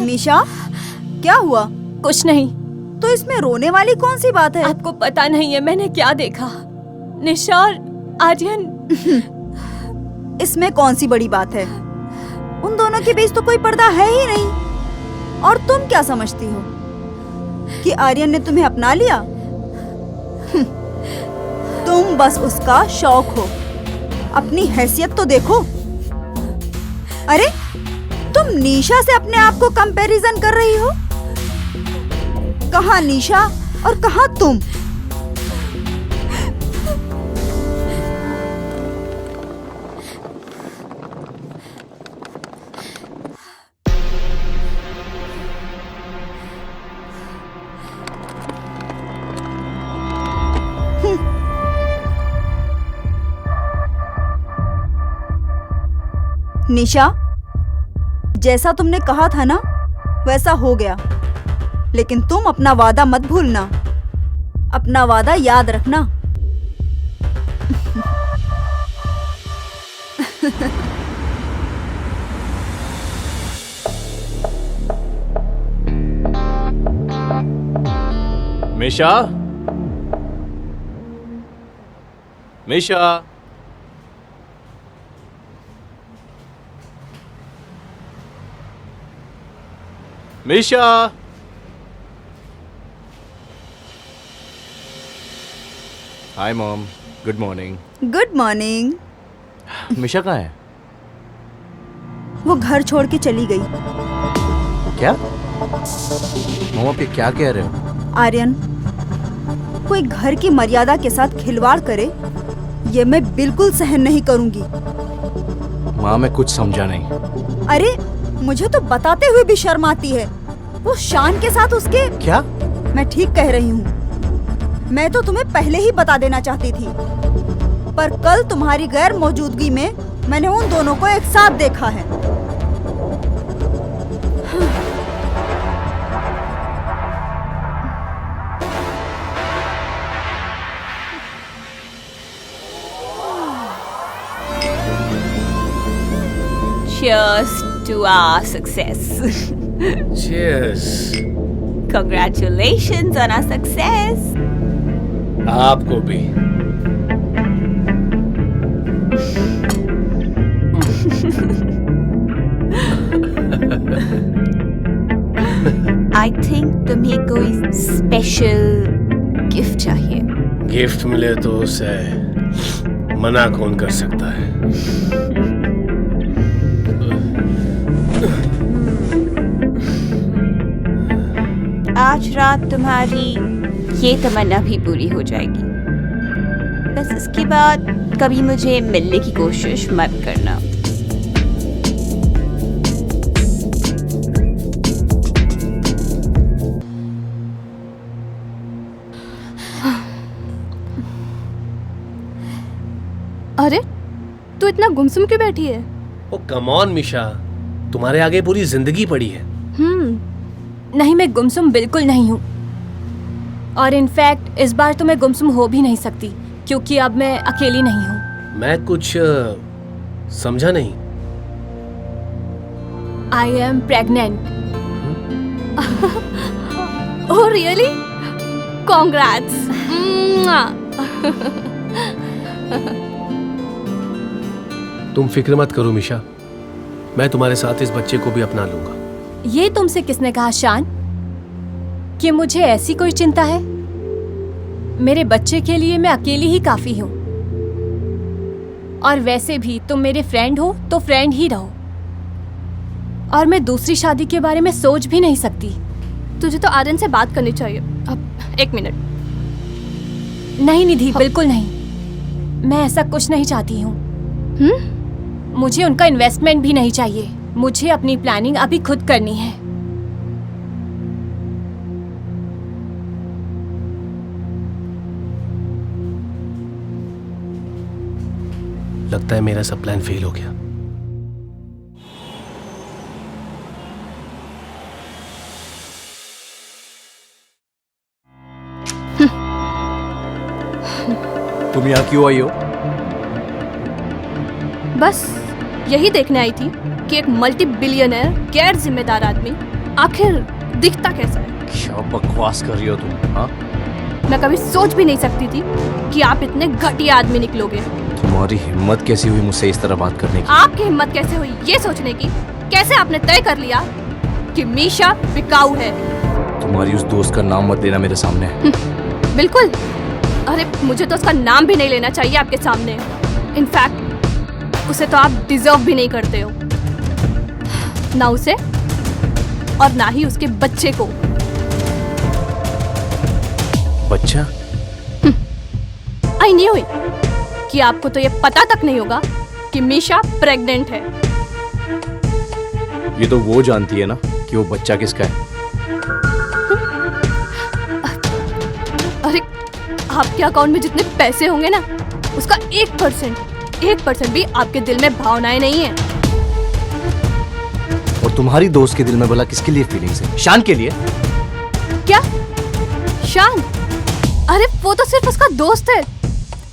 निशा, क्या हुआ? कुछ नहीं। तो इसमें रोने वाली कौन सी बात है? आपको पता नहीं है मैंने क्या देखा। निशा और आर्यन। इसमें कौन सी बड़ी बात है? उन दोनों के बीच तो कोई पर्दा है ही नहीं। और तुम क्या समझती हो कि आर्यन ने तुम्हें अपना लिया? तुम बस उसका शौक हो। अपनी हैसियत तो देखो। अरे, तुम निशा से अपने आप को कंपैरिजन कर रही हो। कहाँ निशा और कहाँ तुम? निशा, जैसा तुमने कहा था ना, वैसा हो गया। लेकिन तुम अपना वादा मत भूलना। अपना वादा याद रखना। Misha, Misha, Misha. Hi mom, good morning. Good morning. Misha कहाँ है? वो घर छोड़ के चली गई। क्या? मॉम आप ये क्या कह रहे हो? आर्यन, कोई घर की मर्यादा के साथ खिलवाड़ करे, ये मैं बिल्कुल सहन नहीं करूंगी। माँ मैं कुछ समझा नहीं। अरे, मुझे तो बताते हुए भी शर्म आती है। वो शान के साथ उसके। क्या? मैं ठीक कह रही हूँ। मैं तो तुम्हें पहले ही बता देना चाहती थी, पर कल तुम्हारी गैर मौजूदगी में मैंने उन दोनों को एक साथ देखा है। Cheers to our success. Cheers. Congratulations on our success. आपको भी। I think तुम्हें कोई स्पेशल गिफ्ट चाहिए। गिफ्ट मिले तो उसे मना कौन कर सकता है? आज रात तुम्हारी ये तमन्ना भी पूरी हो जाएगी। बस इसके बाद कभी मुझे मिलने की कोशिश मत करना। अरे, तू इतना गुमसुम क्यों बैठी है? ओ कम ऑन मिशा, तुम्हारे आगे पूरी जिंदगी पड़ी है। नहीं, मैं गुमसुम बिल्कुल नहीं हूँ। और इनफैक्ट इस बार तो मैं गुमसुम हो भी नहीं सकती, क्योंकि अब मैं अकेली नहीं हूँ। मैं कुछ समझा नहीं। I am pregnant. Oh really? Congrats. तुम फिक्र मत करो मिशा, मैं तुम्हारे साथ इस बच्चे को भी अपना लूंगा। ये तुमसे किसने कहा शान कि मुझे ऐसी कोई चिंता है? मेरे बच्चे के लिए मैं अकेली ही काफी हूँ। और वैसे भी तुम मेरे फ्रेंड हो तो फ्रेंड ही रहो। और मैं दूसरी शादी के बारे में सोच भी नहीं सकती। तुझे तो आर्यन से बात करनी चाहिए। अब एक मिनट। नहीं निधि, बिल्कुल नहीं। मैं ऐसा कुछ नहीं चाहती हूँ। मुझे उनका इन्वेस्टमेंट भी नहीं चाहिए। मुझे अपनी प्लानिंग अभी खुद करनी है। लगता है मेरा सब प्लान फेल हो गया। तुम यहाँ क्यों आई हो? बस यही देखने आई थी कि एक मल्टी बिलियनर गैर जिम्मेदार आदमी आखिर दिखता कैसा है? क्या बकवास कर रही हो तुम? हाँ, मैं कभी सोच भी नहीं सकती थी कि आप इतने घटिया आदमी निकलोगे। तुम्हारी हिम्मत कैसी हुई मुझसे इस तरह बात करने की? आपकी हिम्मत कैसे हुई ये सोचने की? कैसे आपने तय कर लिया कि मीशा बिकाऊ है? तुम्हारी उस दोस्त का नाम मत लेना मेरे सामने। बिल्कुल। अरे मुझे तो उसका नाम भी नहीं लेना चाहिए आपके सामने। इनफैक्ट उसे तो आप डिजर्व भी नहीं करते हो, ना उसे और ना ही उसके बच्चे को। बच्चा? आई न्यू इट कि आपको तो ये पता तक नहीं होगा कि मीशा प्रेग्नेंट है। ये तो वो जानती है ना कि वो बच्चा किसका है। अरे आपके अकाउंट में जितने पैसे होंगे ना, उसका 1% भी आपके दिल में भावनाएं नहीं है। और तुम्हारी दोस्त के दिल में बोला किसके लिए फीलिंग्स है? शान के लिए? क्या? शान? अरे वो तो सिर्फ उसका दोस्त है,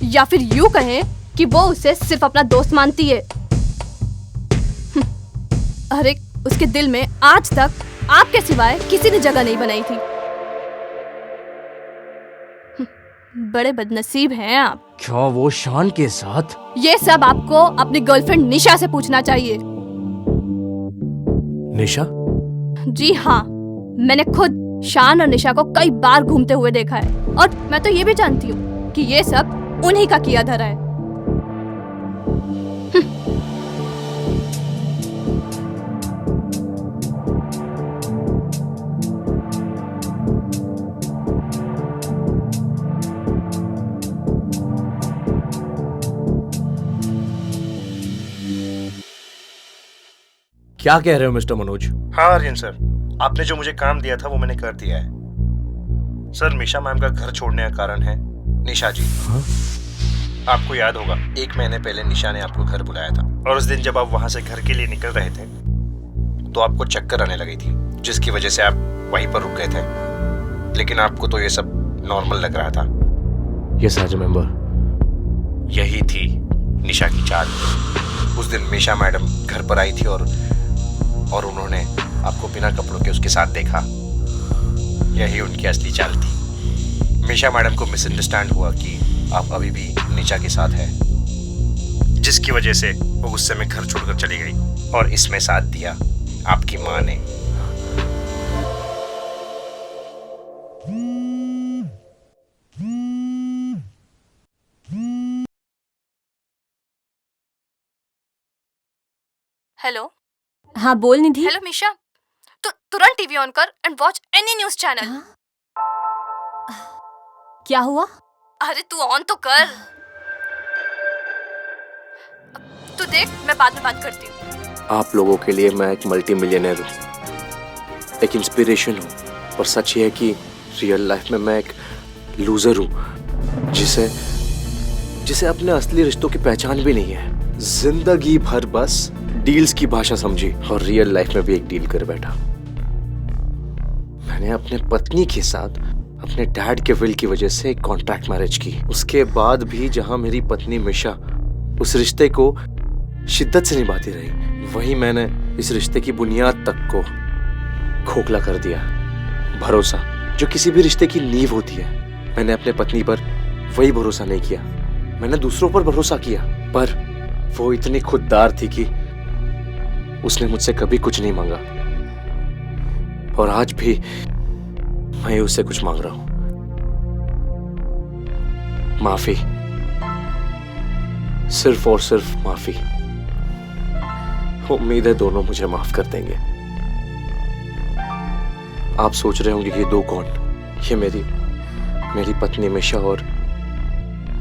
या फिर यूं कहें कि वो उसे सिर्फ अपना दोस्त मानती है। अरे उसके दिल में आज तक आपके सिवाय किसी ने जगह नहीं बनाई थी। बड़े बदनसीब हैं आप। क्या वो शान के साथ? ये सब आपको अपनी गर्लफ्रेंड निशा से पूछना चाहिए। निशा? जी हाँ, मैंने खुद शान और निशा को कई बार घूमते हुए देखा है, और मैं तो ये भी जानती हूँ कि ये सब उन्हीं का किया धरा है। क्या कह रहे हो मिस्टर मनोज? हाँ आर्यन सर, आपने जो मुझे काम दिया था वो मैंने कर दिया है। सर, निशा मैम का घर छोड़ने का कारण है निशा जी। हाँ? आपको याद होगा 1 महीने पहले निशा ने आपको घर बुलाया था, और उस दिन जब आप वहां से घर के लिए निकल रहे थे तो आपको चक्कर आने लगी थी, जिसकी वजह से आप वहीं पर रुक गए थे। लेकिन आपको तो ये सब नॉर्मल लग रहा था। Yes I remember. यही थी निशा की चाल। उस दिन मीशा मैडम घर पर आई थी और उन्होंने आपको बिना कपड़ों के उसके साथ देखा। यही उनकी असली चाल थी। मीशा मैडम को मिसअंडरस्टैंड हुआ कि आप अभी भी निशा के साथ हैं, जिसकी वजह से वो गुस्से में घर छोड़कर चली गई, और इसमें साथ दिया आपकी माँ ने। हेलो। हाँ बोल निधि। हेलो मीशा, तो तुरंत टीवी ऑन कर and watch any news channel. क्या हुआ? अरे तू ऑन तो कर। तू देख, मैं बाद में बात करती हूँ। आप लोगों के लिए मैं एक मल्टी मिलियनर हूँ, एक इंस्पिरेशन हूँ, और सच ये है कि रियल लाइफ में मैं एक लूजर हूँ जिसे अपने असली रिश्तों की पहचान भी नहीं है। जिंदगी भर बस डील्स की भाषा समझी, और रियल लाइफ में भी एक डील कर बैठा। मैंने अपने पत्नी के साथ अपने डैड के विल की वजह से एक कॉन्ट्रैक्ट मैरिज की। उसके बाद भी जहां मेरी पत्नी मिशा उस रिश्ते को शिद्दत से निभाती रही, वहीं मैंने इस रिश्ते की बुनियाद तक को खोखला कर दिया। भरोसा, जो किसी भी रिश्ते की नींव होती है, मैंने अपने पत्नी पर वही भरोसा नहीं किया। मैंने दूसरों पर भरोसा किया, पर वो इतनी खुददार थी कि उसने मुझसे कभी कुछ नहीं मांगा, और आज भी मैं उससे कुछ मांग रहा हूं। माफी, सिर्फ और सिर्फ माफी। उम्मीद है दोनों मुझे माफ कर देंगे। आप सोच रहे होंगे कि ये दो कौन? ये मेरी पत्नी मिशा और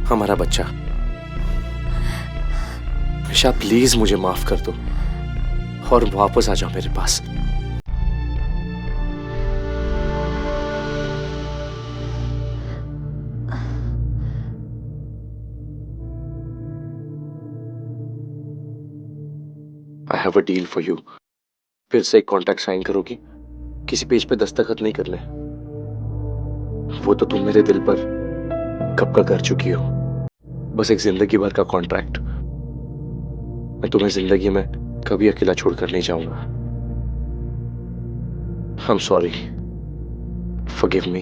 हमारा बच्चा। मिशा प्लीज मुझे माफ कर दो और वापस आ जाओ मेरे पास। I have a deal for you. फिर से एक कॉन्ट्रैक्ट साइन करोगी? किसी पेज पे दस्तखत नहीं करने, वो तो तुम मेरे दिल पर कब का कर चुकी हो। बस एक जिंदगी भर का कॉन्ट्रैक्ट। मैं तुम्हें जिंदगी में कभी अकेला छोड़कर नहीं जाऊंगा। I'm sorry. Forgive me.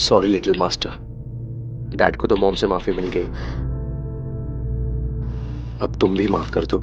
Sorry little master. Dad को तो मॉम से माफी मिल गई, अब तुम भी माफ कर दो।